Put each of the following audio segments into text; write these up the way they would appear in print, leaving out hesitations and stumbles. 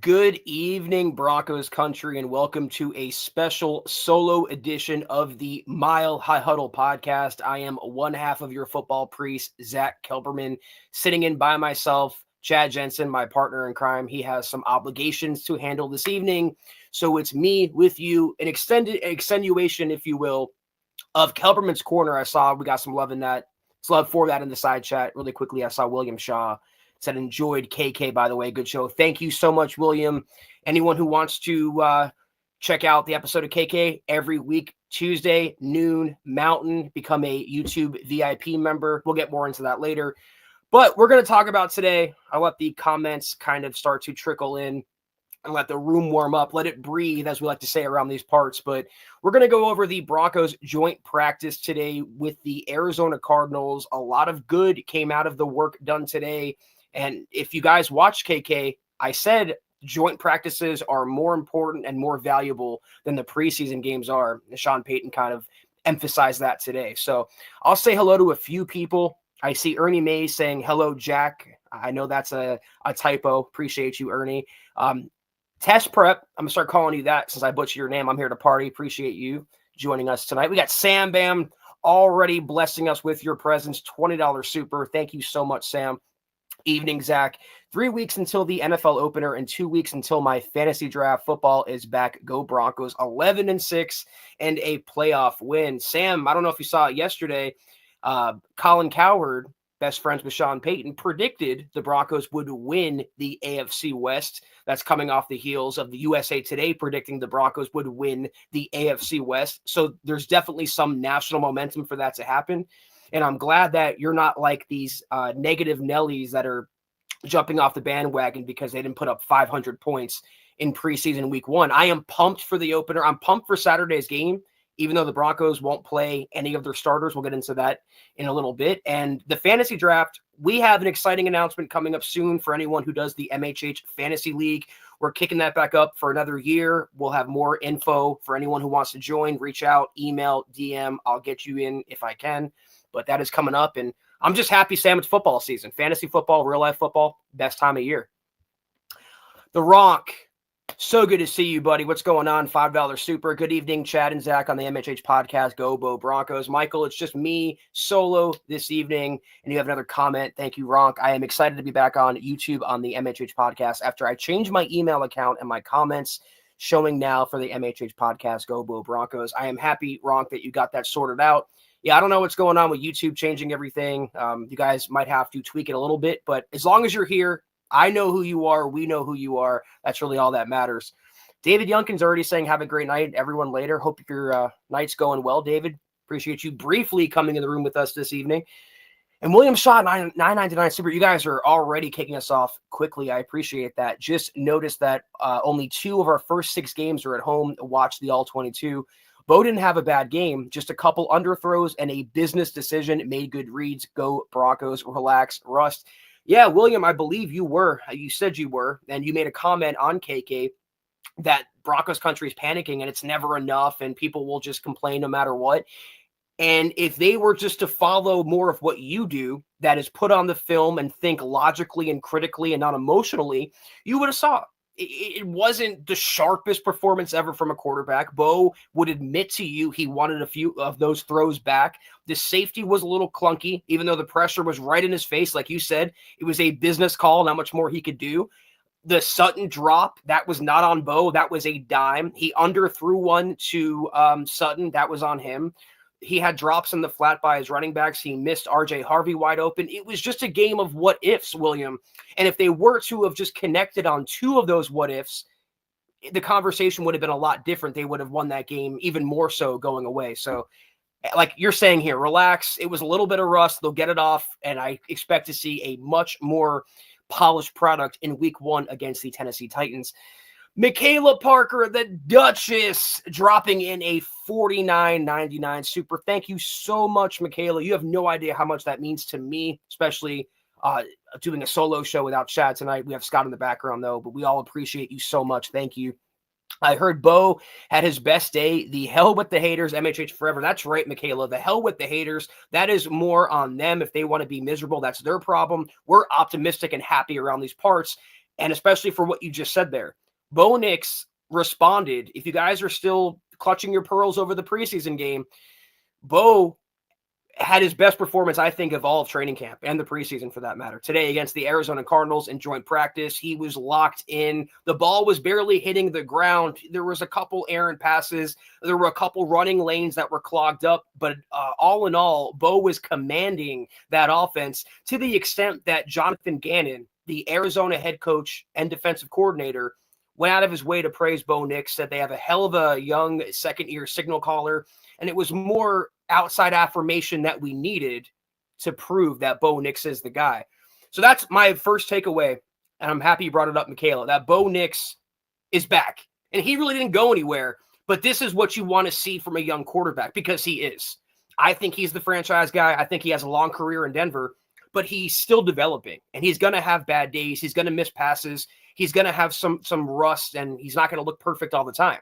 Good evening, Broncos country, and welcome to a special solo edition of the Mile High Huddle podcast. I am one half of your football priest, Zack Kelberman, sitting in by myself. Chad Jensen, my partner in crime, he has some obligations to handle this evening. So it's me with you, an extended extenuation, if you will, of Kelberman's Corner. I saw we got some love in that. It's love for that in the side chat. Really quickly, I saw William Shaw said enjoyed KK, by the way. Good show. Thank you so much, William. Anyone who wants to check out the episode of KK every week, Tuesday, noon, Mountain, become a YouTube VIP member. We'll get more into that later. But we're going to talk about today. I'll let the comments kind of start to trickle in and let the room warm up, let it breathe, as we like to say around these parts. But we're going to go over the Broncos joint practice today with the Arizona Cardinals. A lot of good came out of the work done today. And if you guys watch KK, I said joint practices are more important and more valuable than the preseason games are. And Sean Payton kind of emphasized that today. So I'll say hello to a few people. I see Ernie Mays saying, hello, Jack. I know that's a typo. Appreciate you, Ernie. Test Prep, I'm going to start calling you that since I butchered your name. I'm here to party. Appreciate you joining us tonight. We got Sam Bam already blessing us with your presence. $20 super. Thank you so much, Sam. Evening, Zach. 3 weeks until the NFL opener and 2 weeks until my fantasy draft. Football is back. Go Broncos. 11-6 and a playoff win. Sam, I don't know if you saw it yesterday. Colin Cowherd, best friends with Sean Payton, predicted the Broncos would win the AFC West. That's coming off the heels of the USA Today predicting the Broncos would win the AFC West. So there's definitely some national momentum for that to happen. And I'm glad that you're not like these negative Nellies that are jumping off the bandwagon because they didn't put up 500 points in preseason week one. I am pumped for the opener. I'm pumped for Saturday's game, even though the Broncos won't play any of their starters. We'll get into that in a little bit. And the fantasy draft, we have an exciting announcement coming up soon for anyone who does the MHH Fantasy League. We're kicking that back up for another year. We'll have more info for anyone who wants to join. Reach out, email, DM. I'll get you in if I can. But that is coming up, and I'm just happy, Sam, it's football season. Fantasy football, real-life football, best time of year. The Ronk, so good to see you, buddy. What's going on? $5 super. Good evening, Chad and Zach on the MHH podcast. Go Bo Broncos. Michael, it's just me solo this evening, and you have another comment. Thank you, Ronk. I am excited to be back on YouTube on the MHH podcast after I changed my email account and my comments showing now for the MHH podcast. Go Bo Broncos. I am happy, Ronk, that you got that sorted out. Yeah, I don't know what's going on with YouTube changing everything. You guys might have to tweak it a little bit, but as long as you're here, I know who you are. We know who you are. That's really all that matters. David Youngkin's already saying, have a great night, everyone later. Hope your night's going well, David. Appreciate you briefly coming in the room with us this evening. And William Shaw, 999 super. You guys are already kicking us off quickly. I appreciate that. Just noticed that only 2 of our first 6 games are at home. Watch the All-22. Bo didn't have a bad game, just a couple underthrows and a business decision. Made good reads. Go Broncos. Relax. Rust. Yeah, William, I believe you were. You said you were, and you made a comment on KK that Broncos country is panicking and it's never enough and people will just complain no matter what. And if they were just to follow more of what you do, that is put on the film and think logically and critically and not emotionally, you would have saw it wasn't the sharpest performance ever from a quarterback. Bo would admit to you he wanted a few of those throws back. The safety was a little clunky, even though the pressure was right in his face. Like you said, it was a business call, not much more he could do. The Sutton drop, that was not on Bo. That was a dime. He underthrew one to Sutton. That was on him. He had drops in the flat by his running backs. He missed RJ Harvey wide open. It was just a game of what ifs, William. And if they were to have just connected on 2 of those what ifs, the conversation would have been a lot different. They would have won that game even more so going away. So like you're saying here, relax. It was a little bit of rust. They'll get it off. And I expect to see a much more polished product in week 1 against the Tennessee Titans. Michaela Parker, the Duchess, dropping in a $49.99 super. Thank you so much, Michaela. You have no idea how much that means to me, especially doing a solo show without Chad tonight. We have Scott in the background, though, but we all appreciate you so much. Thank you. I heard Bo had his best day. The hell with the haters, MHH forever. That's right, Michaela. The hell with the haters. That is more on them. If they want to be miserable, that's their problem. We're optimistic and happy around these parts. And especially for what you just said there, Bo Nix responded. If you guys are still clutching your pearls over the preseason game, Bo had his best performance, I think, of all of training camp and the preseason for that matter. Today against the Arizona Cardinals in joint practice, he was locked in. The ball was barely hitting the ground. There was a couple errant passes. There were a couple running lanes that were clogged up. But all in all, Bo was commanding that offense to the extent that Jonathan Gannon, the Arizona head coach and defensive coordinator, went out of his way to praise Bo Nix, said they have a hell of a young second-year signal caller. And it was more outside affirmation that we needed to prove that Bo Nix is the guy. So that's my first takeaway. And I'm happy you brought it up, Michaela, that Bo Nix is back. And he really didn't go anywhere. But this is what you want to see from a young quarterback, because he is. I think he's the franchise guy. I think he has a long career in Denver, but he's still developing. And he's going to have bad days. He's going to miss passes. He's going to have some rust, and he's not going to look perfect all the time.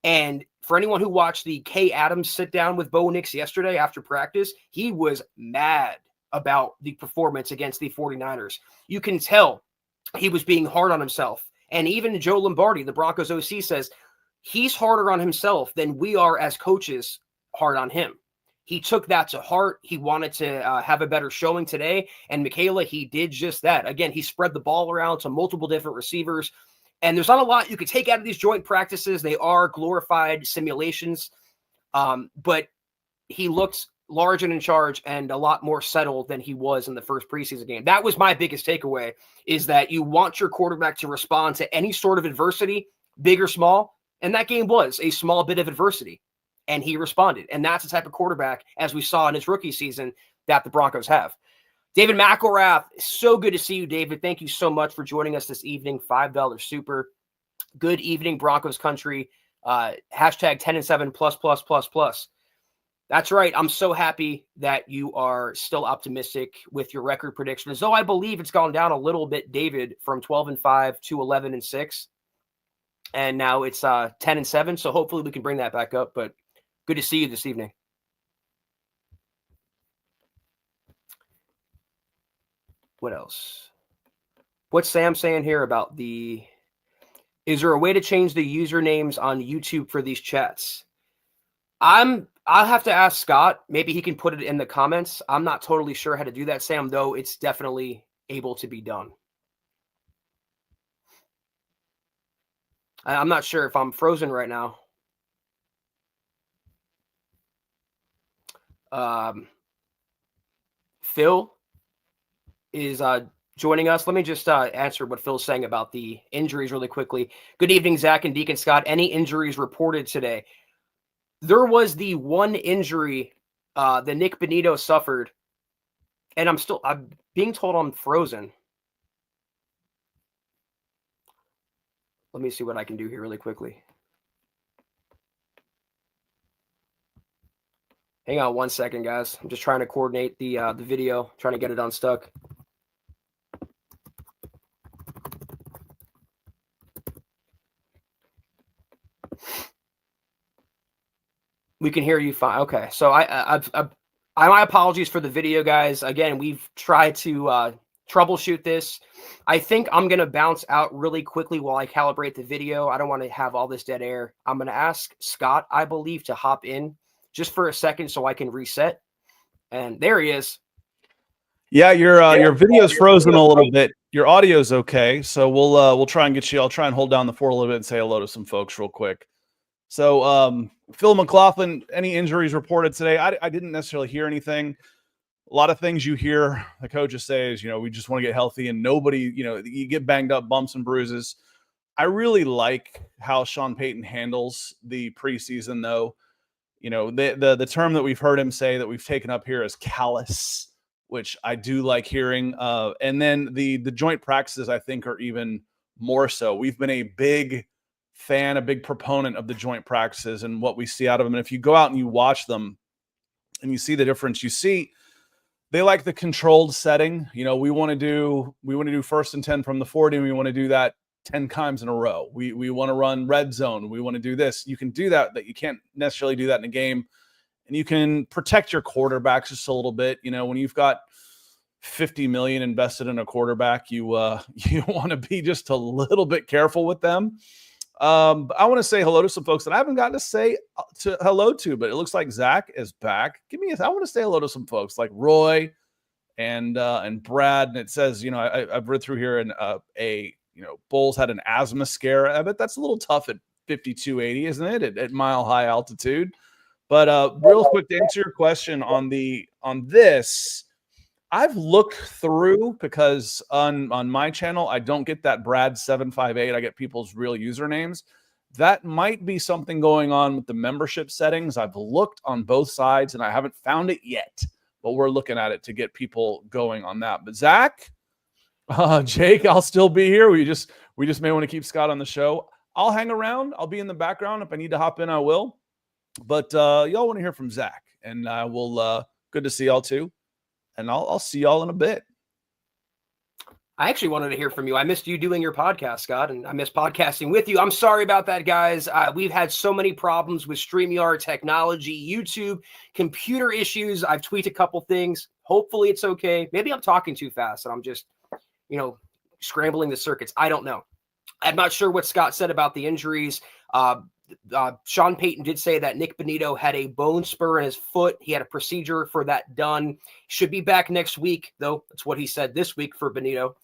And for anyone who watched the Kay Adams sit down with Bo Nix yesterday after practice, he was mad about the performance against the 49ers. You can tell he was being hard on himself. And even Joe Lombardi, the Broncos OC, says he's harder on himself than we are as coaches hard on him. He took that to heart. He wanted to have a better showing today. And Michaela, he did just that. Again, he spread the ball around to multiple different receivers. And there's not a lot you could take out of these joint practices. They are glorified simulations. But he looked large and in charge and a lot more settled than he was in the first preseason game. That was my biggest takeaway, is that you want your quarterback to respond to any sort of adversity, big or small. And that game was a small bit of adversity. And he responded. And that's the type of quarterback, as we saw in his rookie season, that the Broncos have. David McElrath, so good to see you, David. Thank you so much for joining us this evening. $5 super. Good evening, Broncos country. Hashtag 10-7 plus. That's right. I'm so happy that you are still optimistic with your record predictions. Though I believe it's gone down a little bit, David, from 12-5 to 11-6. And now it's 10-7. So hopefully we can bring that back up. But good to see you this evening. What else? What's Sam saying here about is there a way to change the usernames on YouTube for these chats? I'll have to ask Scott. Maybe he can put it in the comments. I'm not totally sure how to do that, Sam, though it's definitely able to be done. I'm not sure if I'm frozen right now. Phil is joining us. Let me just answer what Phil's saying about the injuries really quickly. Good evening, Zach and Deacon Scott. Any injuries reported today? There was the one injury that Nick Benito suffered, and I'm being told I'm frozen. Let me see what I can do here really quickly. Hang on one second, guys. I'm just trying to coordinate the video, trying to get it unstuck. We can hear you fine. Okay, so my apologies for the video, guys. Again, we've tried to troubleshoot this. I think I'm going to bounce out really quickly while I calibrate the video. I don't want to have all this dead air. I'm going to ask Scott, I believe, to hop in just for a second so I can reset. And there he is. Yeah, your video's frozen a little bit. Your audio's okay, so we'll try and get you. I'll try and hold down the fort a little bit and say hello to some folks real quick. So, Phil McLaughlin, any injuries reported today? I didn't necessarily hear anything. A lot of things you hear the coaches say is, we just want to get healthy, and nobody, you get banged up, bumps and bruises. I really like how Sean Payton handles the preseason, though. The term that we've heard him say that we've taken up here is callous, which I do like hearing. And then the joint practices, I think, are even more so. We've been a big fan, a big proponent of the joint practices and what we see out of them. And if you go out and you watch them and you see the difference, you see they like the controlled setting. We want to do 1st and 10 from the 40, and we want to do that 10 times in a row. We want to run red zone. We want to do this. You can do that you can't necessarily do that in a game. And you can protect your quarterbacks just a little bit. When you've got $50 million invested in a quarterback, you you want to be just a little bit careful with them. I want to say hello to some folks that I haven't gotten to say hello to, but it looks like Zach is back. I want to say hello to some folks like Roy and Brad. And it says, I've read through here and Bulls had an asthma scare. I bet that's a little tough at 5280, isn't it? At mile high altitude. But real quick to answer your question on this, I've looked through because on my channel, I don't get that Brad 758. I get people's real usernames. That might be something going on with the membership settings. I've looked on both sides and I haven't found it yet, but we're looking at it to get people going on that. But Zach, Jake, I'll still be here. We just may want to keep Scott on the show. I'll hang around. I'll be in the background. If I need to hop in, I will. But y'all want to hear from Zach, and I will. Good to see y'all too. And I'll see y'all in a bit. I actually wanted to hear from you. I missed you doing your podcast, Scott, and I missed podcasting with you. I'm sorry about that, guys. We've had so many problems with StreamYard technology, YouTube, computer issues. I've tweeted a couple things. Hopefully it's okay. Maybe I'm talking too fast and I'm just, scrambling the circuits. I don't know. I'm not sure what Scott said about the injuries. Sean Payton did say that Nick Bonito had a bone spur in his foot. He had a procedure for that done. Should be back next week, though. That's what he said this week for Bonito.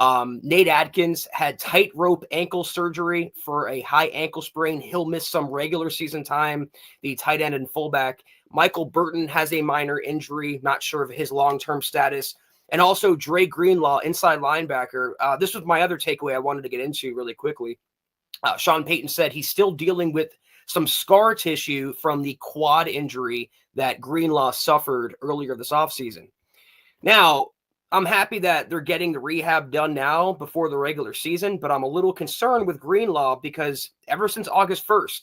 Nate Adkins had tightrope ankle surgery for a high ankle sprain. He'll miss some regular season time, the tight end and fullback. Michael Burton has a minor injury, not sure of his long-term status. And also Dre Greenlaw, inside linebacker. This was my other takeaway I wanted to get into really quickly. Sean Payton said he's still dealing with some scar tissue from the quad injury that Greenlaw suffered earlier this offseason. Now, I'm happy that they're getting the rehab done now before the regular season, but I'm a little concerned with Greenlaw because ever since August 1st,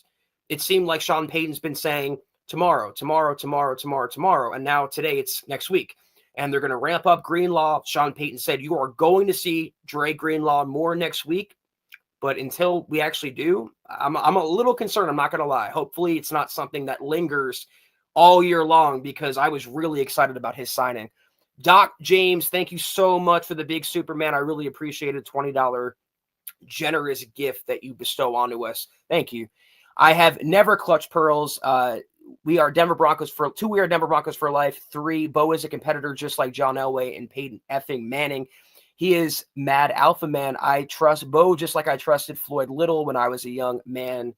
it seemed like Sean Payton's been saying tomorrow, and now today it's next week. And they're going to ramp up Greenlaw. Sean Payton said you are going to see Dre Greenlaw more next week. But until we actually do, I'm a little concerned. I'm not going to lie. Hopefully it's not something that lingers all year long because I was really excited about his signing. Doc James, thank you so much for the big Superman. I really appreciate a $20 generous gift that you bestow onto us. Thank you. I have never clutched pearls. We are Denver Broncos for 2. We are Denver Broncos for life. 3, Bo is a competitor just like John Elway and Peyton effing Manning. He is mad alpha man. I trust Bo just like I trusted Floyd Little when I was a young man.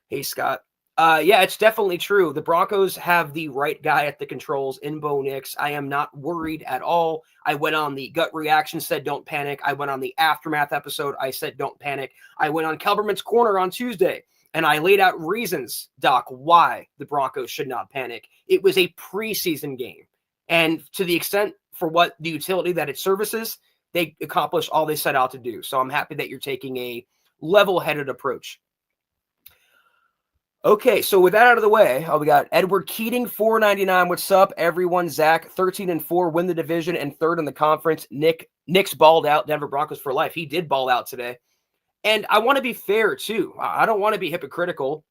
Hey, Scott. Yeah, it's definitely true. The Broncos have the right guy at the controls in Bo Nix. I am not worried at all. I went on the gut reaction, said don't panic. I went on the aftermath episode. I said don't panic. I went on Kelberman's Corner on Tuesday, and I laid out reasons, Doc, why the Broncos should not panic. It was a preseason game. And to the extent for what the utility that it services, they accomplished all they set out to do. So I'm happy that you're taking a level-headed approach. Okay, so with that out of the way, we got Edward Keating, $4.99. What's up, everyone? Zach, 13-4, win the division and 3rd in the conference. Nick's balled out. Denver Broncos for life. He did ball out today. And I want to be fair, too. I don't want to be hypocritical.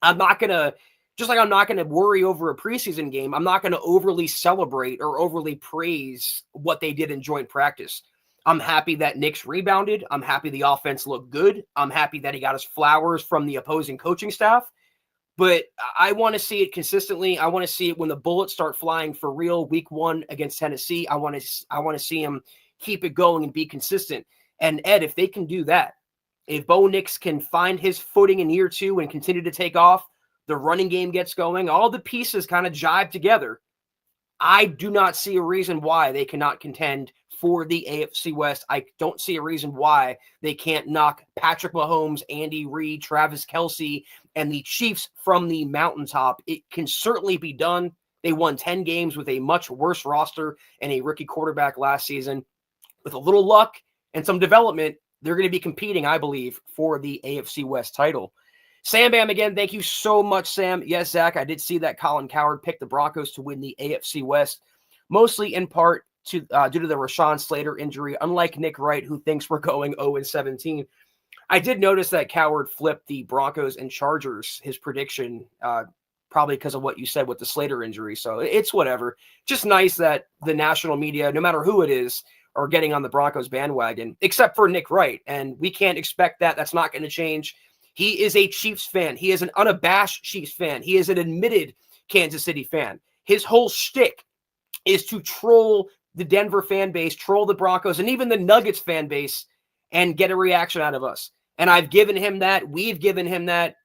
I'm not going to, just like I'm not going to worry over a preseason game, I'm not going to overly celebrate or overly praise what they did in joint practice. I'm happy that Nick's rebounded. I'm happy the offense looked good. I'm happy that he got his flowers from the opposing coaching staff. But I want to see it consistently. I want to see it when the bullets start flying for real week 1 against Tennessee. I want to see him keep it going and be consistent. And Ed, if they can do that, if Bo Nix can find his footing in year 2 and continue to take off, the running game gets going, all the pieces kind of jive together. I do not see a reason why they cannot contend for the AFC West. I don't see a reason why they can't knock Patrick Mahomes, Andy Reid, Travis Kelce, and the Chiefs from the mountaintop. It can certainly be done. They won 10 games with a much worse roster and a rookie quarterback last season. With a little luck and some development, they're going to be competing, I believe, for the AFC West title. Sam Bam again, thank you so much, Sam. Yes, Zach, I did see that Colin Cowherd picked the Broncos to win the AFC West, mostly in part due to the Rashawn Slater injury, unlike Nick Wright, who thinks we're going 0-17. I did notice that Cowherd flipped the Broncos and Chargers, his prediction, probably because of what you said with the Slater injury. So it's whatever. Just nice that the national media, no matter who it is, are getting on the Broncos bandwagon, except for Nick Wright. And we can't expect that. That's not going to change. He is a Chiefs fan. He is an unabashed Chiefs fan. He is an admitted Kansas City fan. His whole shtick is to troll the Denver fan base, troll the Broncos, and even the Nuggets fan base, and get a reaction out of us. And I've given him that. We've given him that.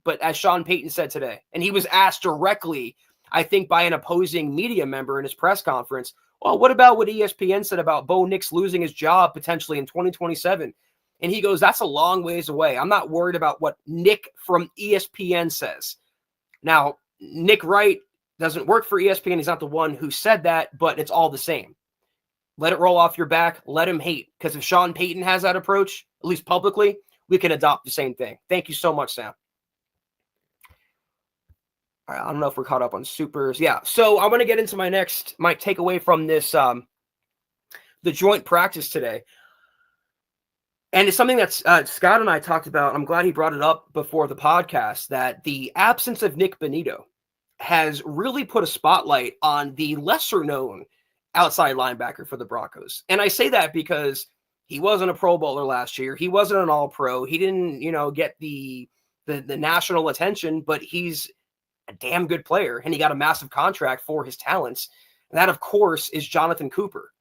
But as Sean Payton said today, and he was asked directly, I think, by an opposing media member in his press conference, well, what about what ESPN said about Bo Nix losing his job potentially in 2027? And he goes, that's a long ways away. I'm not worried about what Nick from ESPN says. Now, Nick Wright doesn't work for ESPN. He's not the one who said that, but it's all the same. Let it roll off your back. Let him hate. Because if Sean Payton has that approach, at least publicly, we can adopt the same thing. Thank you so much, Sam. All right, I don't know if we're caught up on supers. Yeah, so I want to get into my takeaway from this, the joint practice today. And it's something that Scott and I talked about. I'm glad he brought it up before the podcast, that the absence of Nick Bonitto has really put a spotlight on the lesser-known outside linebacker for the Broncos. And I say that because he wasn't a Pro Bowler last year. He wasn't an All-Pro. He didn't, get the national attention, but he's a damn good player, and he got a massive contract for his talents. And that, of course, is Jonathan Cooper.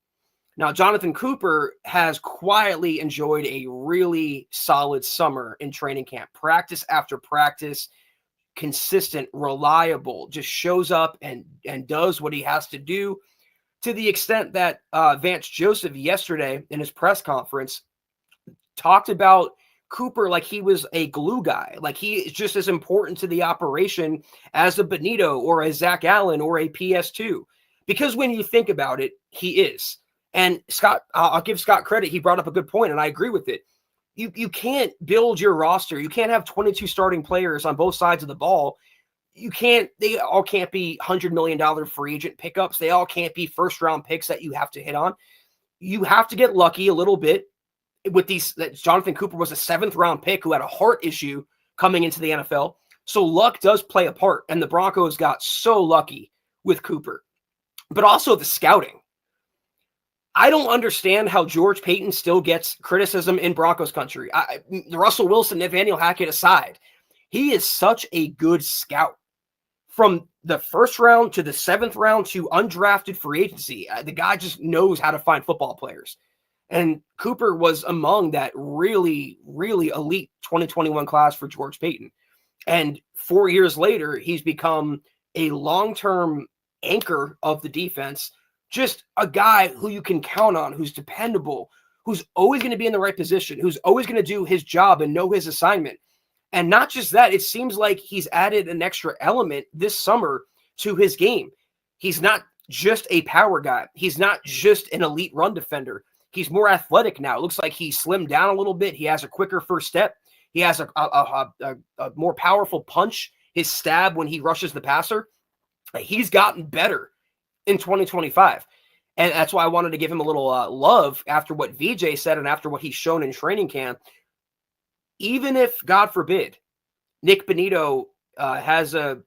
Now, Jonathan Cooper has quietly enjoyed a really solid summer in training camp. Practice after practice, consistent, reliable, just shows up and does what he has to do, to the extent that Vance Joseph yesterday in his press conference talked about Cooper like he was a glue guy, like he is just as important to the operation as a Bonitto or a Zach Allen or a PS2. Because when you think about it, he is. And Scott, I'll give Scott credit. He brought up a good point, and I agree with it. You can't build your roster. You can't have 22 starting players on both sides of the ball. They all can't be $100 million free agent pickups. They all can't be first-round picks that you have to hit on. You have to get lucky a little bit with these. That Jonathan Cooper was a 7th-round pick who had a heart issue coming into the NFL. So luck does play a part, and the Broncos got so lucky with Cooper. But also the scouting. I don't understand how George Payton still gets criticism in Broncos country. Russell Wilson, Nathaniel Hackett aside, he is such a good scout. From the 1st round to the 7th round to undrafted free agency, the guy just knows how to find football players. And Cooper was among that really, really elite 2021 class for George Payton. And 4 years later, he's become a long-term anchor of the defense. Just a guy who you can count on, who's dependable, who's always going to be in the right position, who's always going to do his job and know his assignment. And not just that, it seems like he's added an extra element this summer to his game. He's not just a power guy. He's not just an elite run defender. He's more athletic now. It looks like he slimmed down a little bit. He has a quicker first step. He has a more powerful punch, his stab when he rushes the passer. He's gotten better in 2025. And that's why I wanted to give him a little love after what VJ said and after what he's shown in training camp. Even if, God forbid, Nick Bonitto has a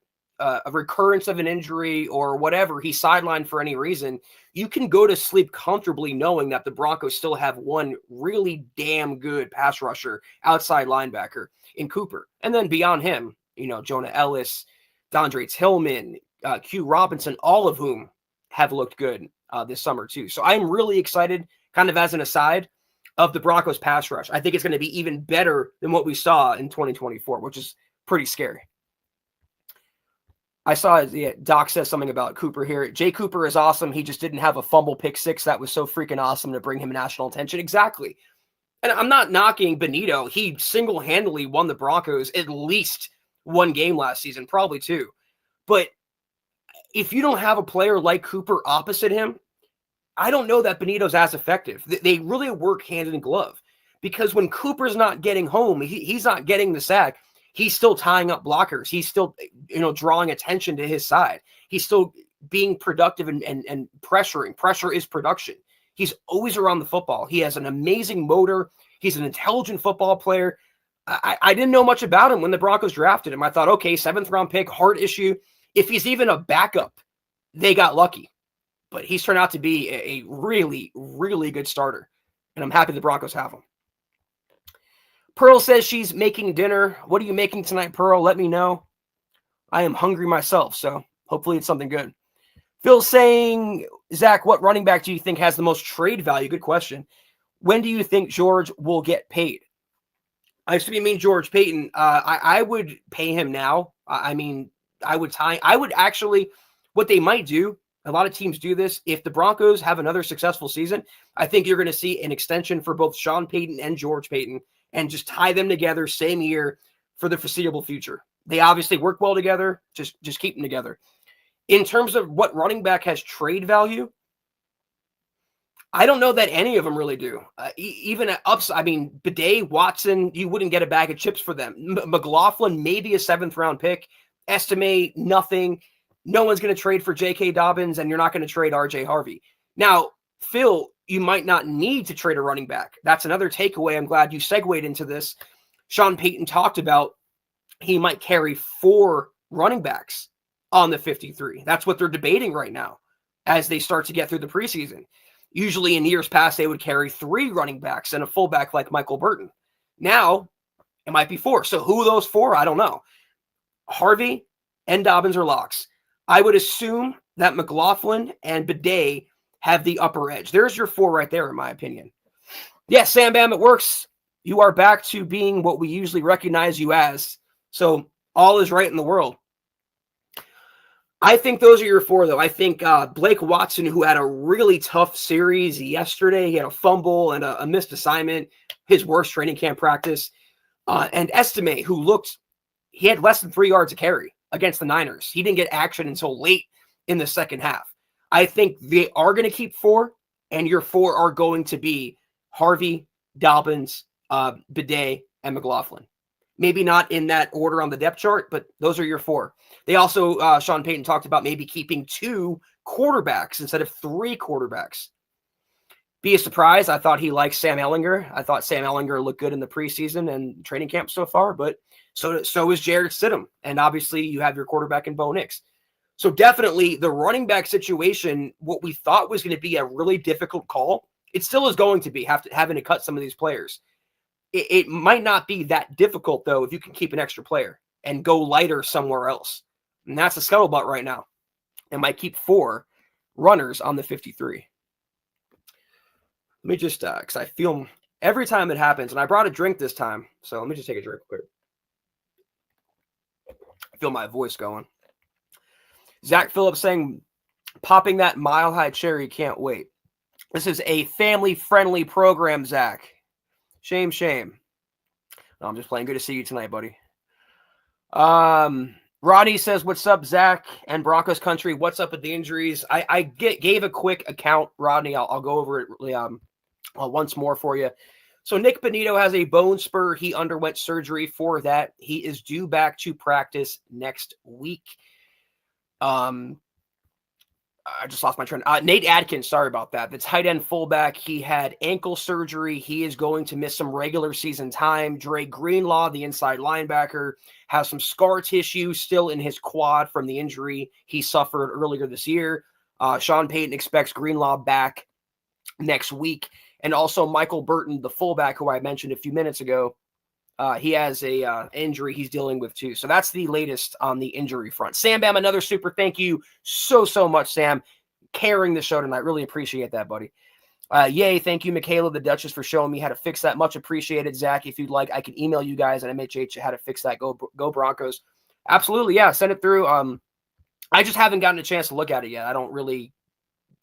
recurrence of an injury or whatever, he's sidelined for any reason, you can go to sleep comfortably knowing that the Broncos still have one really damn good pass rusher, outside linebacker in Cooper. And then beyond him, Jonah Ellis, Dondre Tillman, Q Robinson, all of whom have looked good this summer too. So I'm really excited, kind of as an aside, of the Broncos pass rush. I think it's going to be even better than what we saw in 2024, which is pretty scary. I saw Doc says something about Cooper here. Jay Cooper is awesome. He just didn't have a fumble pick 6 that was so freaking awesome to bring him national attention. Exactly. And I'm not knocking Bonitto. He single-handedly won the Broncos at least one game last season, probably 2. But if you don't have a player like Cooper opposite him, I don't know that Bonitto's as effective. They really work hand in glove, because when Cooper's not getting home, he's not getting the sack. He's still tying up blockers. He's still, drawing attention to his side. He's still being productive and pressuring. Pressure is production. He's always around the football. He has an amazing motor. He's an intelligent football player. I didn't know much about him when the Broncos drafted him. I thought, okay, 7th-round pick, heart issue. If he's even a backup, they got lucky. But he's turned out to be a really, really good starter. And I'm happy the Broncos have him. Pearl says she's making dinner. What are you making tonight, Pearl? Let me know. I am hungry myself, so hopefully it's something good. Phil saying, Zach, what running back do you think has the most trade value? Good question. When do you think George will get paid? I mean George Payton. I would pay him now. I would actually, what they might do, a lot of teams do this. If the Broncos have another successful season, I think you're going to see an extension for both Sean Payton and George Payton and just tie them together same year for the foreseeable future. They obviously work well together. Just keep them together. In terms of what running back has trade value, I don't know that any of them really do. Even at ups, Bidet, Watson, you wouldn't get a bag of chips for them. McLaughlin, maybe a 7th-round pick. Estimate, nothing. No one's going to trade for J.K. Dobbins, and you're not going to trade R.J. Harvey. Now, Phil, you might not need to trade a running back. That's another takeaway. I'm glad you segued into this. Sean Payton talked about he might carry 4 running backs on the 53. That's what they're debating right now as they start to get through the preseason. Usually in years past, they would carry 3 running backs and a fullback like Michael Burton. Now, it might be 4. So who are those 4? I don't know. Harvey and Dobbins are locks. I would assume that McLaughlin and Bidet have the upper edge. There's your 4 right there, in my opinion. Yes, Sam Bam, it works. You are back to being what we usually recognize you as. So all is right in the world. I think those are your 4, though. I think Blake Watson, who had a really tough series yesterday, he had a fumble and a missed assignment, his worst training camp practice, and Estime, who he had less than 3 yards a carry against the Niners. He didn't get action until late in the second half. I think they are going to keep 4, and your 4 are going to be Harvey, Dobbins, Bidet, and McLaughlin. Maybe not in that order on the depth chart, but those are your 4. They also, Sean Payton talked about maybe keeping 2 quarterbacks instead of 3 quarterbacks. Be a surprise. I thought he liked Sam Ehlinger. I thought Sam Ehlinger looked good in the preseason and training camp so far, but so is Jarrett Stidham. And obviously you have your quarterback in Bo Nix. So definitely the running back situation, what we thought was going to be a really difficult call, it still is going to be having to cut some of these players. It might not be that difficult, though, if you can keep an extra player and go lighter somewhere else. And that's the scuttlebutt right now. It might keep 4 runners on the 53. Let me just, because I feel every time it happens, and I brought a drink this time, so let me just take a drink quick. I feel my voice going. Zach Phillips saying, popping that Mile High cherry, can't wait. This is a family-friendly program, Zach. Shame. No, I'm just playing. Good to see you tonight, buddy. Rodney says, what's up, Zach and Broncos country? What's up with the injuries? I gave a quick account, Rodney. I'll go over it really, once more for you. So Nick Bonito has a bone spur. He underwent surgery for that. He is due back to practice next week. I just lost my train. Nate Adkins, sorry about that. The tight end fullback, he had ankle surgery. He is going to miss some regular season time. Dre Greenlaw, the inside linebacker, has some scar tissue still in his quad from the injury he suffered earlier this year. Sean Payton expects Greenlaw back next week. And also Michael Burton, the fullback who I mentioned a few minutes ago, he has a injury he's dealing with too. So that's the latest on the injury front. Sam Bam, another super thank you so much, Sam, carrying the show tonight. Really appreciate that, buddy. Yay, thank you, Michaela the Duchess, for showing me how to fix that. Much appreciated, Zach. If you'd like, I can email you guys at MHH how to fix that. Go Broncos. Absolutely, yeah, send it through. I just haven't gotten a chance to look at it yet. I don't really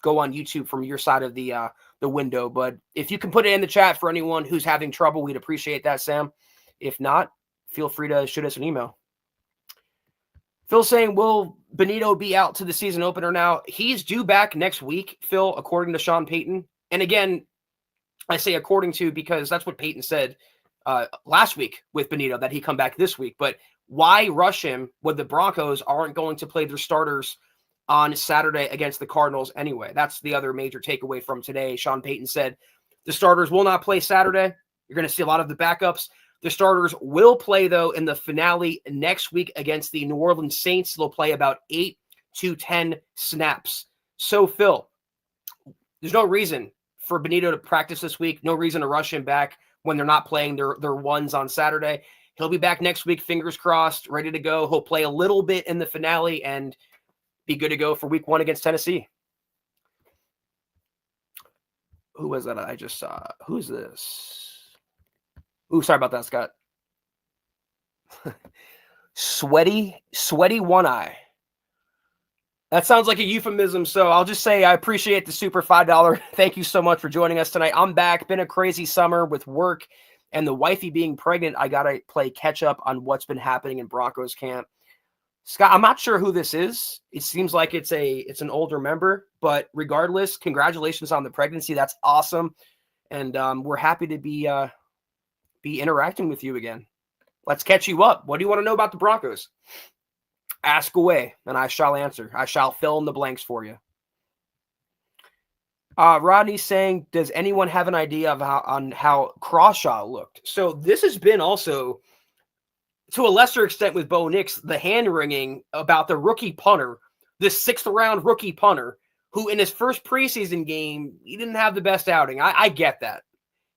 go on YouTube from your side of the window, but if you can put it in the chat for anyone who's having trouble, we'd appreciate that, Sam. If not, feel free to shoot us an email. Phil saying, will Bonito be out to the season opener now? He's due back next week, Phil, according to Sean Payton. And again, I say according to because that's what Payton said last week with Bonito, that he come back this week. But why rush him when the Broncos aren't going to play their starters on Saturday against the Cardinals anyway? That's the other major takeaway from today. Sean Payton said the starters will not play Saturday. You're going to see a lot of the backups. The starters will play, though, in the finale next week against the New Orleans Saints. They'll play about 8 to 10 snaps. So, Phil, there's no reason for Benito to practice this week. No reason to rush him back when they're not playing their ones on Saturday. He'll be back next week, fingers crossed, ready to go. He'll play a little bit in the finale and be good to go for week 1 against Tennessee. Who was that I just saw? Who's this? Ooh, sorry about that, Scott. Sweaty one eye. That sounds like a euphemism, so I'll just say I appreciate the super $5. Thank you so much for joining us tonight. I'm back. Been a crazy summer with work and the wifey being pregnant. I got to play catch up on what's been happening in Broncos camp. Scott, I'm not sure who this is. It seems like it's an older member, but regardless, congratulations on the pregnancy. That's awesome. And we're happy to be interacting with you again. Let's catch you up. What do you want to know about the Broncos? Ask away, and I shall answer. I shall fill in the blanks for you. Rodney's saying, does anyone have an idea of how Crawshaw looked? So this has been also, to a lesser extent with Bo Nix, the hand-wringing about the rookie punter, the 6th-round rookie punter, who in his first preseason game, he didn't have the best outing. I get that.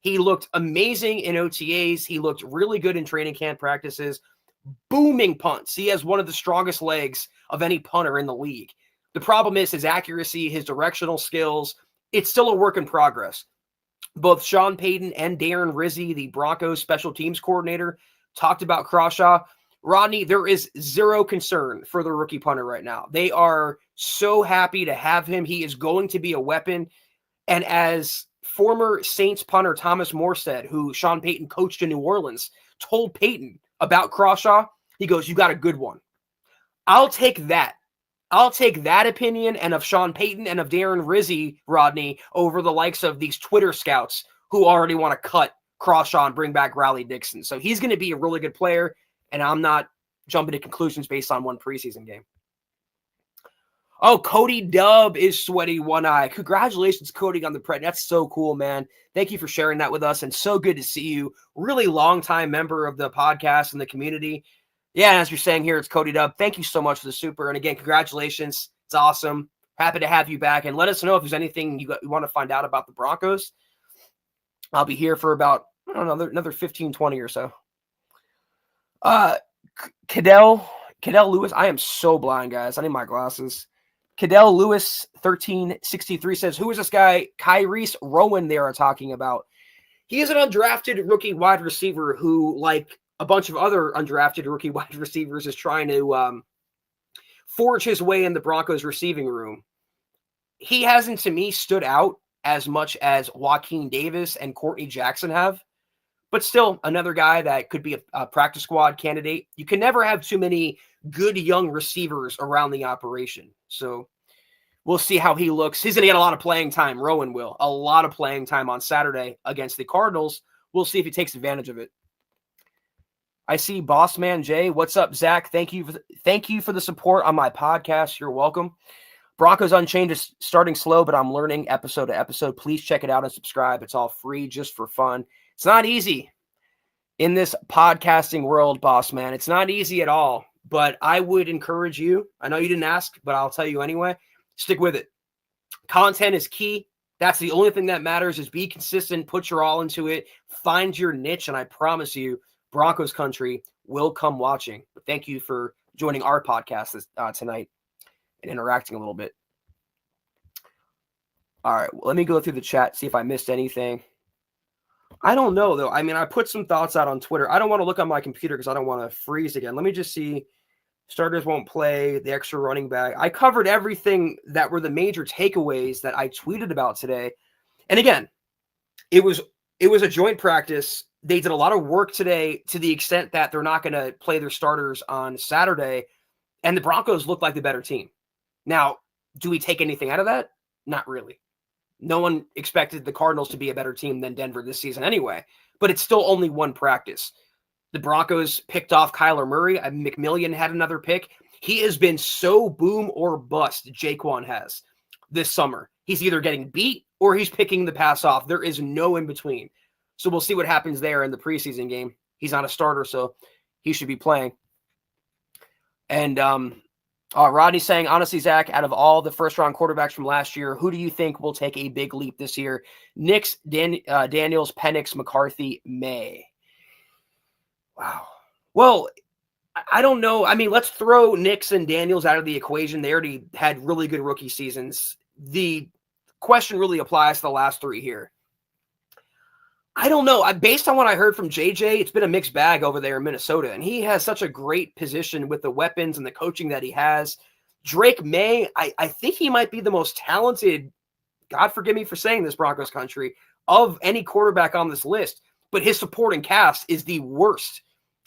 He looked amazing in OTAs. He looked really good in training camp practices. Booming punts. He has one of the strongest legs of any punter in the league. The problem is his accuracy, his directional skills. It's still a work in progress. Both Sean Payton and Darren Rizzi, the Broncos special teams coordinator, talked about Crawshaw. Rodney, there is zero concern for the rookie punter right now. They are so happy to have him. He is going to be a weapon. And as former Saints punter Thomas Morstead, who Sean Payton coached in New Orleans, told Payton about Crawshaw, he goes, you got a good one. I'll take that. I'll take that opinion and of Sean Payton and of Darren Rizzi, Rodney, over the likes of these Twitter scouts who already want to cut Crawshaw and bring back Riley Dixon. So he's going to be a really good player, and I'm not jumping to conclusions based on one preseason game. Oh, Cody Dubb is sweaty one eye. Congratulations, Cody, on the prep. That's so cool, man. Thank you for sharing that with us, and so good to see you. Really long-time member of the podcast and the community. Yeah, as you're saying here, it's Cody Dubb. Thank you so much for the super. And again, congratulations. It's awesome. Happy to have you back. And let us know if there's anything you want to find out about the Broncos. I'll be here for about, I don't know, another 15, 20 or so. Cadell Lewis. I am so blind, guys. I need my glasses. Cadell Lewis 1363 says, who is this guy? Kyrese Rowan they are talking about. He is an undrafted rookie wide receiver who, like a bunch of other undrafted rookie wide receivers, is trying to forge his way in the Broncos receiving room. He hasn't, to me, stood out as much as Joaquin Davis and Courtney Jackson have, but still another guy that could be a practice squad candidate. You can never have too many good young receivers around the operation. So we'll see how he looks. He's going to get a lot of playing time. Rowan will. A lot of playing time on Saturday against the Cardinals. We'll see if he takes advantage of it. I see Boss Man Jay. What's up, Zach? Thank you for the support on my podcast. You're welcome. Broncos Unchained is starting slow, but I'm learning episode to episode. Please check it out and subscribe. It's all free just for fun. It's not easy in this podcasting world, boss man. It's not easy at all, but I would encourage you. I know you didn't ask, but I'll tell you anyway. Stick with it. Content is key. That's the only thing that matters, is be consistent, put your all into it, find your niche, and I promise you, Broncos country will come watching. But thank you for joining our podcast tonight and interacting a little bit. All right, well, let me go through the chat, see if I missed anything. I don't know, though. I mean, I put some thoughts out on Twitter. I don't want to look on my computer because I don't want to freeze again. Let me just see. Starters won't play, the extra running back. I covered everything that were the major takeaways that I tweeted about today. And again, it was a joint practice. They did a lot of work today to the extent that they're not going to play their starters on Saturday. And the Broncos look like the better team. Now, do we take anything out of that? Not really. No one expected the Cardinals to be a better team than Denver this season anyway, but it's still only one practice. The Broncos picked off Kyler Murray. McMillian had another pick. He has been so boom or bust, Jaquan has, this summer. He's either getting beat or he's picking the pass off. There is no in between. So we'll see what happens there in the preseason game. He's not a starter, so he should be playing. And Rodney's saying, honestly, Zach, out of all the first-round quarterbacks from last year, who do you think will take a big leap this year? Nix, Daniels, Penix, McCarthy, May. Wow. Well, I don't know. I mean, let's throw Nix and Daniels out of the equation. They already had really good rookie seasons. The question really applies to the last three here. I don't know. Based on what I heard from JJ, it's been a mixed bag over there in Minnesota, and he has such a great position with the weapons and the coaching that he has. Drake May, I think he might be the most talented, God forgive me for saying this, Broncos country, of any quarterback on this list, but his supporting cast is the worst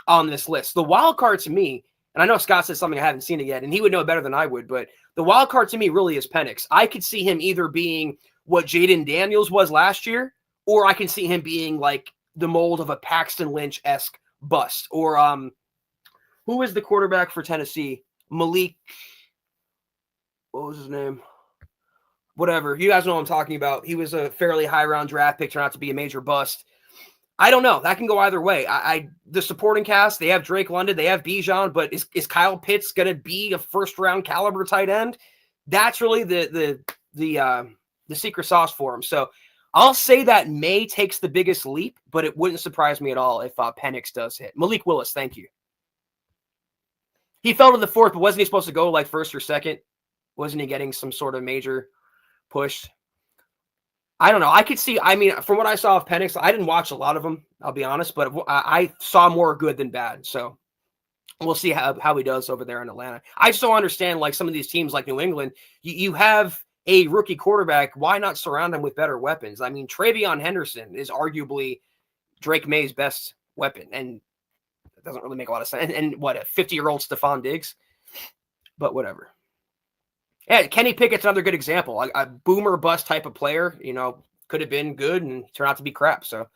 on this list. The wild card to me, and I know Scott said something I haven't seen it yet, and he would know better than I would, but the wild card to me really is Penix. I could see him either being what Jaden Daniels was last year, or I can see him being like the mold of a Paxton Lynch-esque bust. Or who is the quarterback for Tennessee? Malik. What was his name? Whatever. You guys know what I'm talking about. He was a fairly high-round draft pick, turned out to be a major bust. I don't know. That can go either way. The supporting cast, they have Drake London, they have Bijan, but is Kyle Pitts going to be a first-round caliber tight end? That's really the secret sauce for him. So I'll say that May takes the biggest leap, but it wouldn't surprise me at all if Penix does hit. Malik Willis, thank you. He fell to the fourth, but wasn't he supposed to go like first or second? Wasn't he getting some sort of major push? I don't know. I could see, I mean, from what I saw of Penix, I didn't watch a lot of them, I'll be honest, but I saw more good than bad. So we'll see how he does over there in Atlanta. I just don't understand, like some of these teams like New England, you have a rookie quarterback, why not surround him with better weapons? I mean, Travion Henderson is arguably Drake May's best weapon, and it doesn't really make a lot of sense. And what, a 50-year-old Stephon Diggs? But whatever. Yeah, Kenny Pickett's another good example. A boomer bust type of player, could have been good and turned out to be crap. So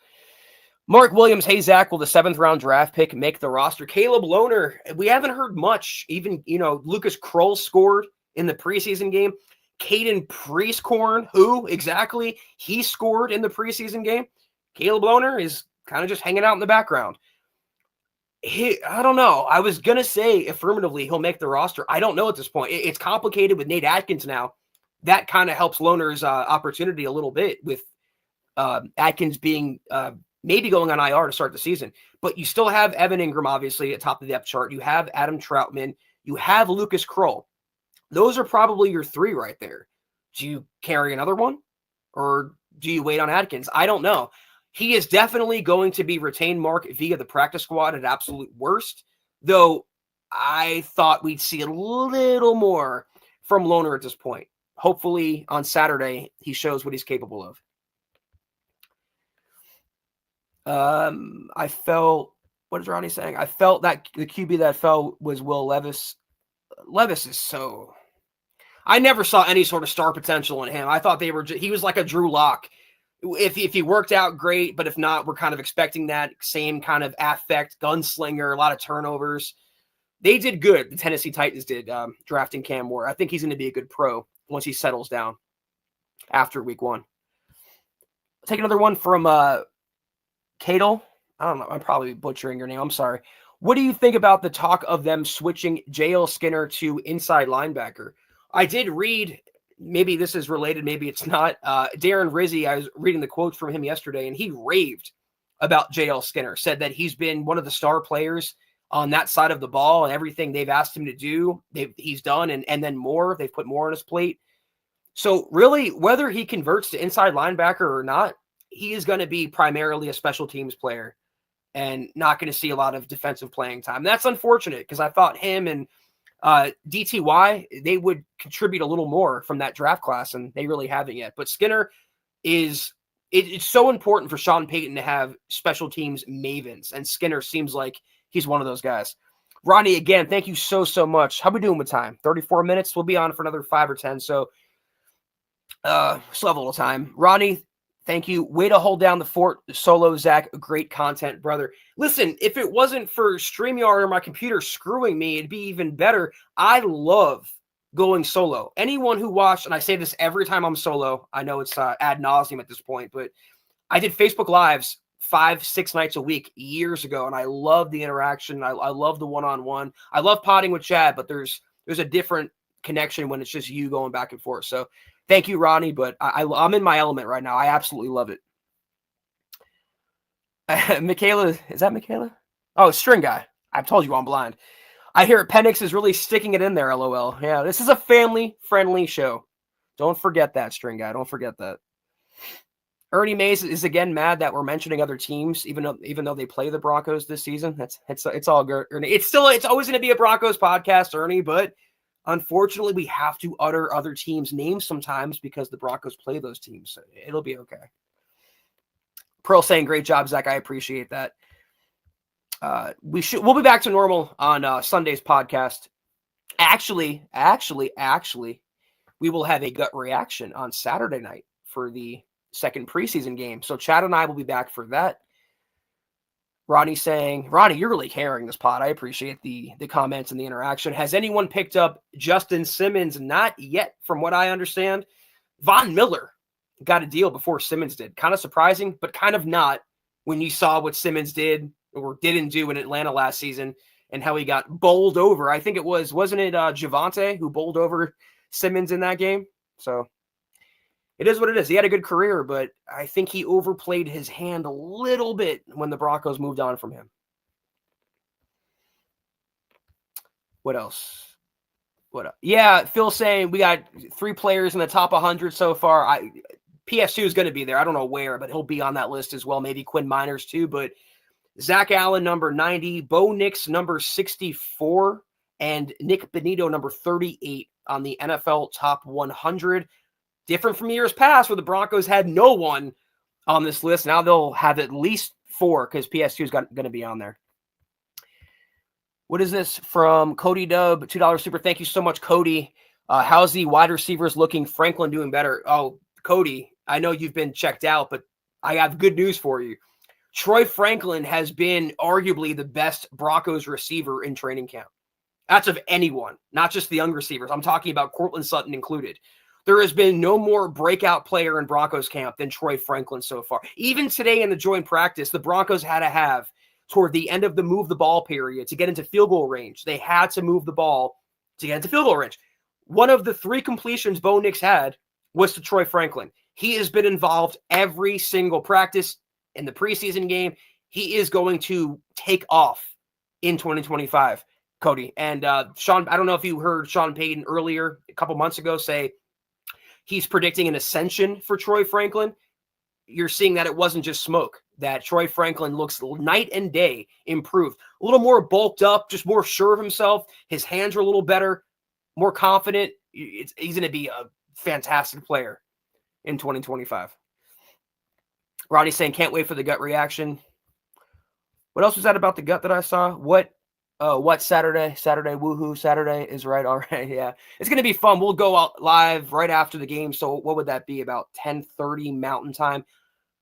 Mark Williams, hey, Zach, will the 7th-round draft pick make the roster? Caleb Lohner, we haven't heard much. Even, Lucas Kroll scored in the preseason game. Caden Priestcorn, who exactly? He scored in the preseason game. Caleb Lohner is kind of just hanging out in the background. I don't know. I was going to say affirmatively he'll make the roster. I don't know at this point. It's complicated with Nate Atkins now. That kind of helps Lohner's opportunity a little bit with Atkins being maybe going on IR to start the season. But you still have Evan Ingram, obviously, at top of the depth chart. You have Adam Troutman. You have Lucas Kroll. Those are probably your three right there. Do you carry another one? Or do you wait on Atkins? I don't know. He is definitely going to be retained, Mark, via the practice squad at absolute worst. Though I thought we'd see a little more from Lohner at this point. Hopefully on Saturday, he shows what he's capable of. I felt, what is Ronnie saying? I felt that the QB that fell was Will Levis. Levis is so, I never saw any sort of star potential in him. I thought he was like a Drew Lock. If he worked out, great, but if not, we're kind of expecting that same kind of affect, gunslinger, a lot of turnovers. They did good, the Tennessee Titans did, drafting Cam Moore. I think he's going to be a good pro once he settles down after week one. I'll take another one from Cadle. I don't know, I'm probably butchering your name. I'm sorry. What do you think about the talk of them switching J.L. Skinner to inside linebacker? I did read, maybe this is related, maybe it's not. Darren Rizzi, I was reading the quotes from him yesterday, and he raved about J.L. Skinner, said that he's been one of the star players on that side of the ball, and everything they've asked him to do, he's done, and then more. They've put more on his plate. So really, whether he converts to inside linebacker or not, he is going to be primarily a special teams player and not going to see a lot of defensive playing time. That's unfortunate because I thought him and DTY, they would contribute a little more from that draft class, and they really haven't yet. But Skinner it's so important for Sean Payton to have special teams mavens, and Skinner seems like he's one of those guys. Ronnie, again, thank you so much. How we doing with time? 34 minutes? We'll be on for another 5 or 10, so still have a little time. Ronnie, thank you. Way to hold down the fort. Solo, Zach, great content, brother. Listen, if it wasn't for StreamYard or my computer screwing me, it'd be even better. I love going solo. Anyone who watched, and I say this every time I'm solo, I know it's ad nauseum at this point, but I did Facebook Lives 5-6 nights a week years ago, and I love the interaction. I love the one-on-one. I love potting with Chad, but there's a different connection when it's just you going back and forth. So thank you, Ronnie, but I'm in my element right now. I absolutely love it. Michaela, is that Michaela? Oh, String Guy. I've told you I'm blind. I hear Penix is really sticking it in there, LOL. Yeah, this is a family-friendly show. Don't forget that, String Guy. Don't forget that. Ernie Mays is again mad that we're mentioning other teams, even though they play the Broncos this season. It's all good, Ernie. It's always going to be a Broncos podcast, Ernie, but unfortunately we have to utter other teams' names sometimes because the Broncos play those teams. So it'll be okay. Pearl saying great job, Zach. I appreciate that. We'll be back to normal on Sunday's podcast. Actually, we will have a gut reaction on Saturday night for the second preseason game. So Chad and I will be back for that. Ronnie saying, Ronnie, you're really carrying this pod. I appreciate the comments and the interaction. Has anyone picked up Justin Simmons? Not yet, from what I understand. Von Miller got a deal before Simmons did. Kind of surprising, but kind of not when you saw what Simmons did or didn't do in Atlanta last season and how he got bowled over. I think wasn't it Javonte who bowled over Simmons in that game? So it is what it is. He had a good career, but I think he overplayed his hand a little bit when the Broncos moved on from him. What else? Yeah, Phil saying we got 3 players in the top 100 so far. PS2 is going to be there. I don't know where, but he'll be on that list as well. Maybe Quinn Miners too, but Zach Allen, number 90, Bo Nix, number 64, and Nick Benito, number 38 on the NFL top 100. Different from years past where the Broncos had no one on this list. Now they'll have at least 4 because PS2 is going to be on there. What is this from Cody Dub? $2 super. Thank you so much, Cody. How's the wide receivers looking? Franklin doing better. Oh, Cody, I know you've been checked out, but I have good news for you. Troy Franklin has been arguably the best Broncos receiver in training camp. That's of anyone, not just the young receivers. I'm talking about Courtland Sutton included. There has been no more breakout player in Broncos camp than Troy Franklin so far. Even today in the joint practice, the Broncos had to have toward the end of the move the ball period to get into field goal range. They had to move the ball to get into field goal range. One of the 3 completions Bo Nix had was to Troy Franklin. He has been involved every single practice in the preseason game. He is going to take off in 2025, Cody. And Sean, I don't know if you heard Sean Payton earlier a couple months ago say he's predicting an ascension for Troy Franklin. You're seeing that it wasn't just smoke, that Troy Franklin looks night and day improved. A little more bulked up, just more sure of himself. His hands are a little better, more confident. He's going to be a fantastic player in 2025. Ronnie's saying, can't wait for the gut reaction. What else was that about the gut that I saw? What Saturday? Saturday, woohoo, Saturday is right. All right, yeah. It's going to be fun. We'll go out live right after the game. So what would that be, about 10:30 Mountain Time?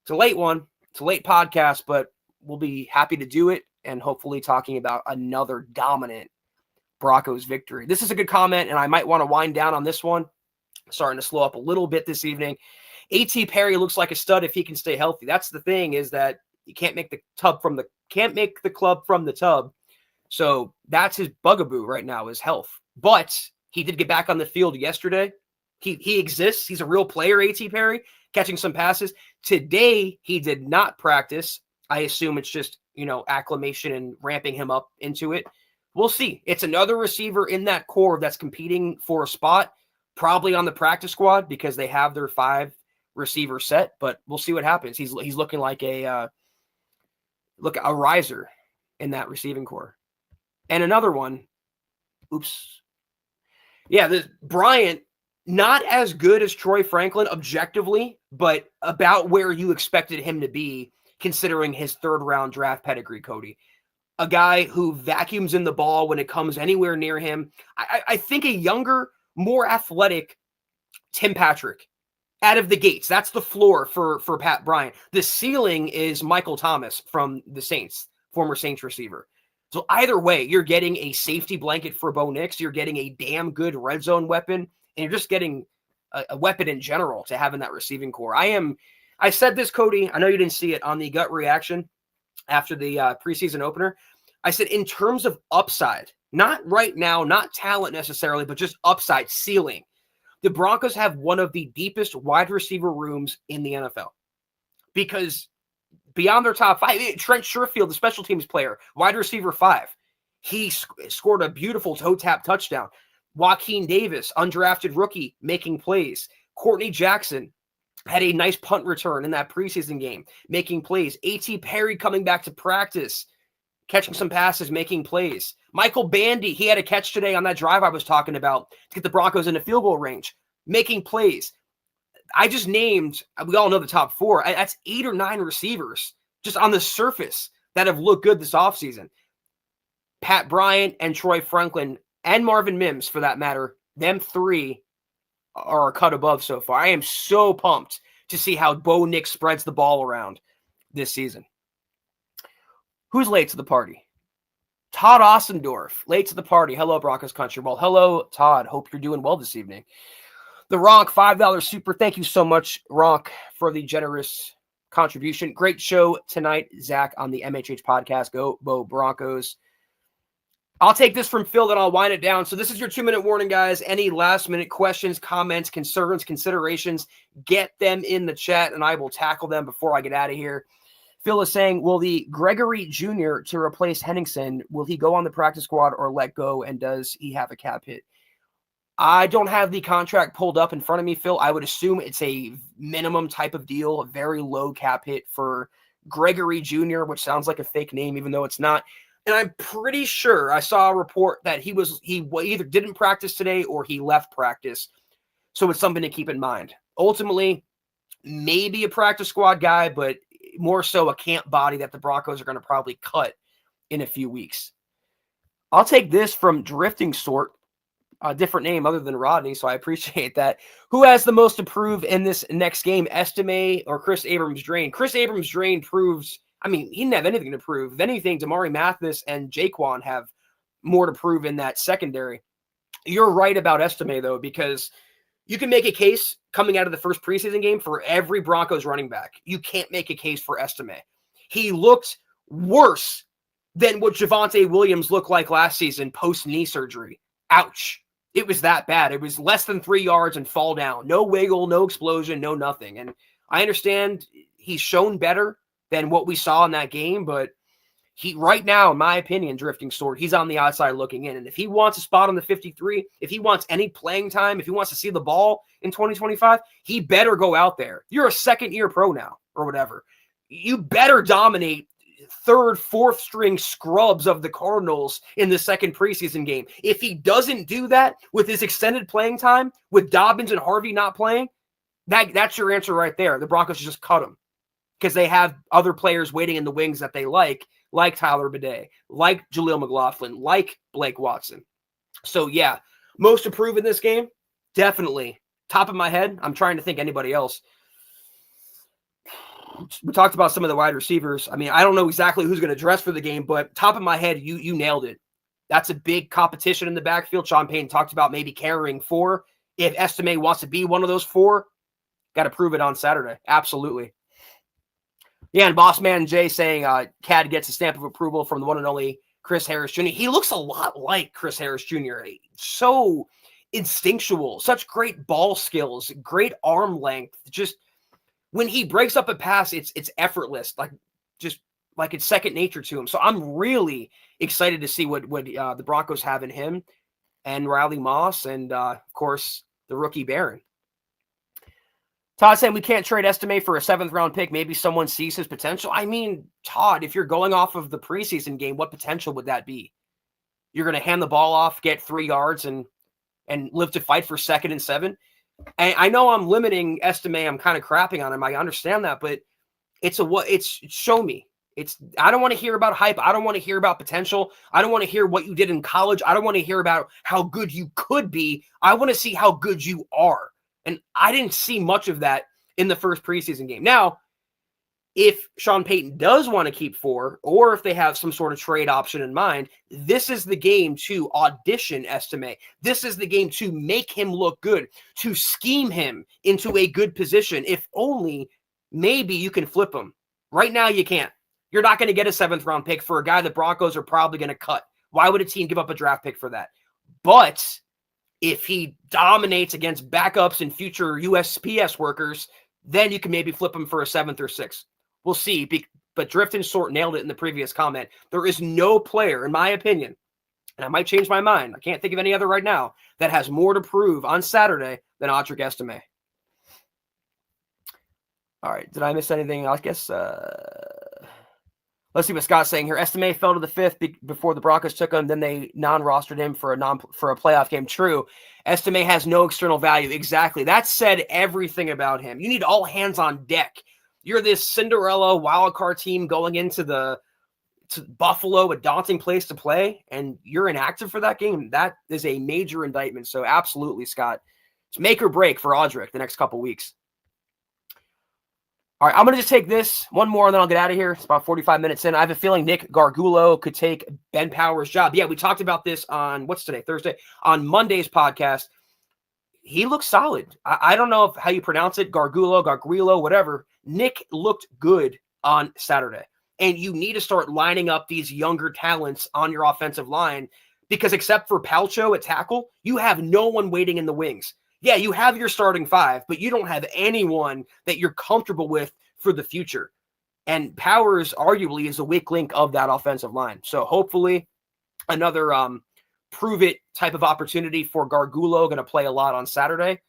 It's a late one. It's a late podcast, but we'll be happy to do it and hopefully talking about another dominant Broncos victory. This is a good comment, and I might want to wind down on this one. Starting to slow up a little bit this evening. A.T. Perry looks like a stud if he can stay healthy. That's the thing, is that you can't make the club from the tub. So that's his bugaboo right now, is health. But he did get back on the field yesterday. He exists. He's a real player, A.T. Perry, catching some passes. Today, he did not practice. I assume it's just, acclimation and ramping him up into it. We'll see. It's another receiver in that core that's competing for a spot, probably on the practice squad because they have their 5 receiver set, but we'll see what happens. He's looking like a riser in that receiving core. And another one, Bryant, not as good as Troy Franklin objectively, but about where you expected him to be considering his 3rd-round draft pedigree, Cody. A guy who vacuums in the ball when it comes anywhere near him. I think a younger, more athletic Tim Patrick out of the gates. That's the floor for Pat Bryant. The ceiling is Michael Thomas from the Saints, former Saints receiver. So either way, you're getting a safety blanket for Bo Nix. You're getting a damn good red zone weapon, and you're just getting a weapon in general to have in that receiving core. I'm I said this, Cody. I know you didn't see it on the gut reaction after the preseason opener. I said, in terms of upside, not right now, not talent necessarily, but just upside, ceiling, the Broncos have one of the deepest wide receiver rooms in the NFL. Because beyond their top five, Trent Sherfield, the special teams player, wide receiver 5, he scored a beautiful toe tap touchdown. Joaquin Davis, undrafted rookie, making plays. Courtney Jackson had a nice punt return in that preseason game, making plays. A.T. Perry coming back to practice, catching some passes, making plays. Michael Bandy, he had a catch today on that drive I was talking about to get the Broncos into field goal range, making plays. I just named, we all know the top 4. That's 8 or 9 receivers just on the surface that have looked good this offseason. Pat Bryant and Troy Franklin and Marvin Mims, for that matter, them 3 are a cut above so far. I am so pumped to see how Bo Nix spreads the ball around this season. Who's late to the party? Todd Ossendorf, late to the party. Hello, Broncos Country. Well, hello, Todd. Hope you're doing well this evening. The Ronk, $5 super. Thank you so much, Ronk, for the generous contribution. Great show tonight, Zach, on the MHH podcast. Go, Bo Broncos. I'll take this from Phil, then I'll wind it down. So this is your 2-minute warning, guys. Any last-minute questions, comments, concerns, considerations, get them in the chat, and I will tackle them before I get out of here. Phil is saying, will the Gregory Jr. to replace Henningsen, will he go on the practice squad or let go, and does he have a cap hit? I don't have the contract pulled up in front of me, Phil. I would assume it's a minimum type of deal, a very low cap hit for Gregory Jr., which sounds like a fake name, even though it's not. And I'm pretty sure I saw a report that he either didn't practice today or he left practice. So it's something to keep in mind. Ultimately, maybe a practice squad guy, but more so a camp body that the Broncos are going to probably cut in a few weeks. I'll take this from Drifting Sort, a different name other than Rodney, so I appreciate that. Who has the most to prove in this next game, Estime or Chris Abrams-Drain? Chris Abrams-Drain proves, he didn't have anything to prove. If anything, Damari Mathis and Jaquan have more to prove in that secondary. You're right about Estime, though, because you can make a case coming out of the first preseason game for every Broncos running back. You can't make a case for Estime. He looked worse than what Javonte Williams looked like last season post-knee surgery. Ouch. It was that bad. It was less than 3 yards and fall down. No wiggle, no explosion, no nothing. And I understand he's shown better than what we saw in that game, but he right now, in my opinion, Drifting Sword, he's on the outside looking in. And if he wants a spot on the 53, if he wants any playing time, if he wants to see the ball in 2025, he better go out there. You're a second-year pro now or whatever. You better dominate third, fourth string scrubs of the Cardinals in the second preseason game. If he doesn't do that with his extended playing time, with Dobbins and Harvey not playing, that's your answer right there. The Broncos just cut him because they have other players waiting in the wings that they like Tyler Bidet, like Jaleel McLaughlin, like Blake Watson. So yeah, most improved in this game, definitely. Top of my head, I'm trying to think anybody else. We talked about some of the wide receivers. I don't know exactly who's going to dress for the game, but top of my head, you nailed it. That's a big competition in the backfield. Sean Payton talked about maybe carrying 4. If Estime wants to be one of those 4, got to prove it on Saturday. Absolutely. Yeah, and Boss Man Jay saying CAD gets a stamp of approval from the one and only Chris Harris Jr. He looks a lot like Chris Harris Jr. So instinctual, such great ball skills, great arm length. Just when he breaks up a pass, it's effortless, like it's second nature to him. So I'm really excited to see what the Broncos have in him and Riley Moss and, of course, the rookie Barron. Todd saying we can't trade Estime for a 7th-round pick. Maybe someone sees his potential. Todd, if you're going off of the preseason game, what potential would that be? You're going to hand the ball off, get 3 yards, and live to fight for 2nd and 7? And I know I'm limiting Estime. I'm kind of crapping on him. I understand that, but it's show me. I don't want to hear about hype. I don't want to hear about potential. I don't want to hear what you did in college. I don't want to hear about how good you could be. I want to see how good you are. And I didn't see much of that in the first preseason game. Now, if Sean Payton does want to keep 4, or if they have some sort of trade option in mind, this is the game to audition Estime. This is the game to make him look good, to scheme him into a good position, if only maybe you can flip him. Right now, you can't. You're not going to get a 7th-round pick for a guy the Broncos are probably going to cut. Why would a team give up a draft pick for that? But if he dominates against backups and future USPS workers, then you can maybe flip him for a 7th or 6th. We'll see. But Drift and Sort nailed it in the previous comment. There is no player, in my opinion, and I might change my mind, I can't think of any other right now, that has more to prove on Saturday than Audric Estime. All right, did I miss anything? I guess, let's see what Scott's saying here. Estime fell to the 5th before the Broncos took him. Then they non-rostered him for a playoff game. True. Estime has no external value. Exactly. That said everything about him. You need all hands on deck. You're this Cinderella wildcard team going into to Buffalo, a daunting place to play, and you're inactive for that game. That is a major indictment. So absolutely, Scott. It's make or break for Audric the next couple weeks. All right, I'm going to just take this one more, and then I'll get out of here. It's about 45 minutes in. I have a feeling Nick Gargulo could take Ben Powers' job. Yeah, we talked about this on, what's today, Thursday? On Monday's podcast. He looks solid. I don't know how you pronounce it, Gargulo, whatever. Nick looked good on Saturday. And you need to start lining up these younger talents on your offensive line because except for Palcho at tackle, you have no one waiting in the wings. Yeah, you have your starting 5, but you don't have anyone that you're comfortable with for the future. And Powers arguably is a weak link of that offensive line. So hopefully another prove it type of opportunity for Gargulo, going to play a lot on Saturday.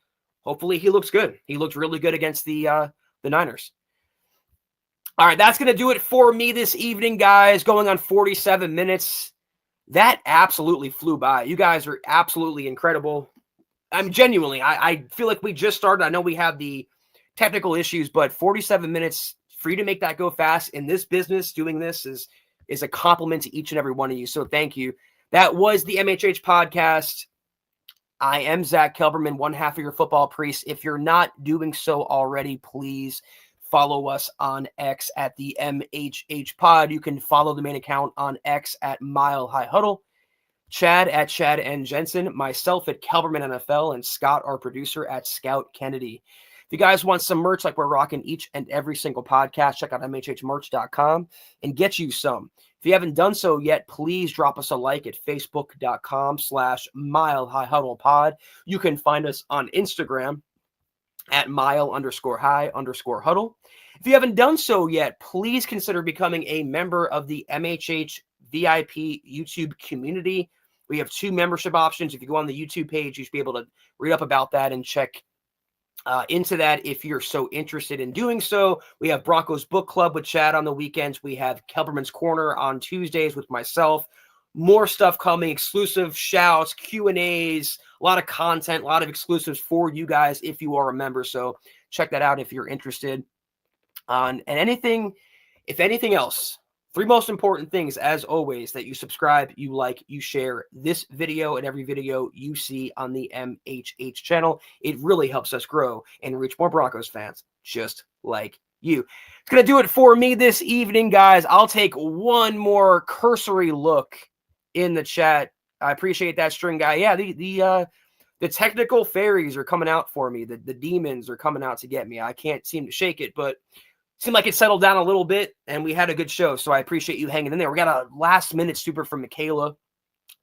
Hopefully he looks good. He looked really good against the Niners. All right, that's going to do it for me this evening, guys. Going on 47 minutes. That absolutely flew by. You guys are absolutely incredible. I'm genuinely, I feel like we just started. I know we have the technical issues, but 47 minutes, for you to make that go fast in this business, doing this is a compliment to each and every one of you. So thank you. That was the MHH podcast. I am Zack Kelberman, one half of your football priest. If you're not doing so already, please follow us on X at the MHH pod. You can follow the main account on X at Mile High Huddle. Chad at Chad N. Jensen, myself at Kelberman NFL, and Scott, our producer, at Scout Kennedy. If you guys want some merch like we're rocking each and every single podcast, check out mhhmerch.com and get you some. If you haven't done so yet, please drop us a like at facebook.com/Mile High Huddle Pod. You can find us on Instagram at mile_high_huddle. If you haven't done so yet, please consider becoming a member of the MHH VIP YouTube community. We have 2 membership options. If you go on the YouTube page, you should be able to read up about that and check into that if you're so interested in doing so. We have Broncos Book Club with Chad on the weekends. We have Kelberman's Corner on Tuesdays with myself. More stuff coming, exclusive shouts, Q&As, a lot of content, a lot of exclusives for you guys if you are a member. So check that out if you're interested. And if anything else, 3 most important things, as always, that you subscribe, you like, you share this video and every video you see on the MHH channel. It really helps us grow and reach more Broncos fans just like you. It's going to do it for me this evening, guys. I'll take one more cursory look in the chat. I appreciate that, String Guy. Yeah, the technical fairies are coming out for me. The demons are coming out to get me. I can't seem to shake it, but seemed like it settled down a little bit, and we had a good show, so I appreciate you hanging in there. We got a last-minute super from Michaela.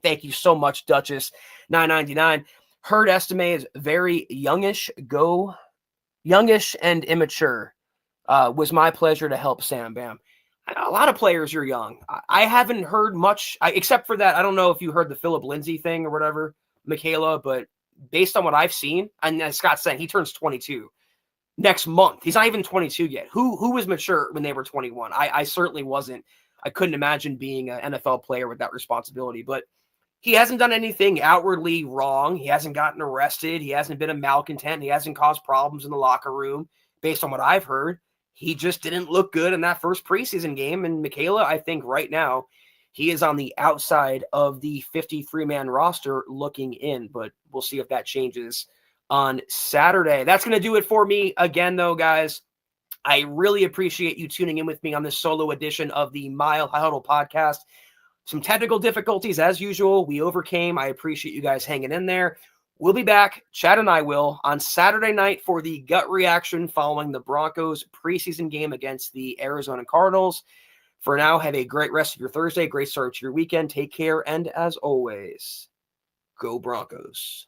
Thank you so much, Duchess. $9.99. Heard Estime is very youngish and immature. Was my pleasure to help Sam Bam. A lot of players are young. I haven't heard much, except for that. I don't know if you heard the Philip Lindsay thing or whatever, Michaela, but based on what I've seen, and as Scott's saying, he turns 22 next month. He's not even 22 yet. Who was mature when they were 21? I certainly wasn't. I couldn't imagine being an NFL player with that responsibility, but he hasn't done anything outwardly wrong. He hasn't gotten arrested. He hasn't been a malcontent. He hasn't caused problems in the locker room based on what I've heard. He just didn't look good in that first preseason game. And Michaela, I think right now, he is on the outside of the 53-man roster looking in, but we'll see if that changes on Saturday. That's going to do it for me again, though, guys. I really appreciate you tuning in with me on this solo edition of the Mile High Huddle podcast. Some technical difficulties, as usual, we overcame. I appreciate you guys hanging in there. We'll be back, Chad and I will, on Saturday night for the gut reaction following the Broncos preseason game against the Arizona Cardinals. For now, have a great rest of your Thursday, great start to your weekend. Take care, and as always, go Broncos.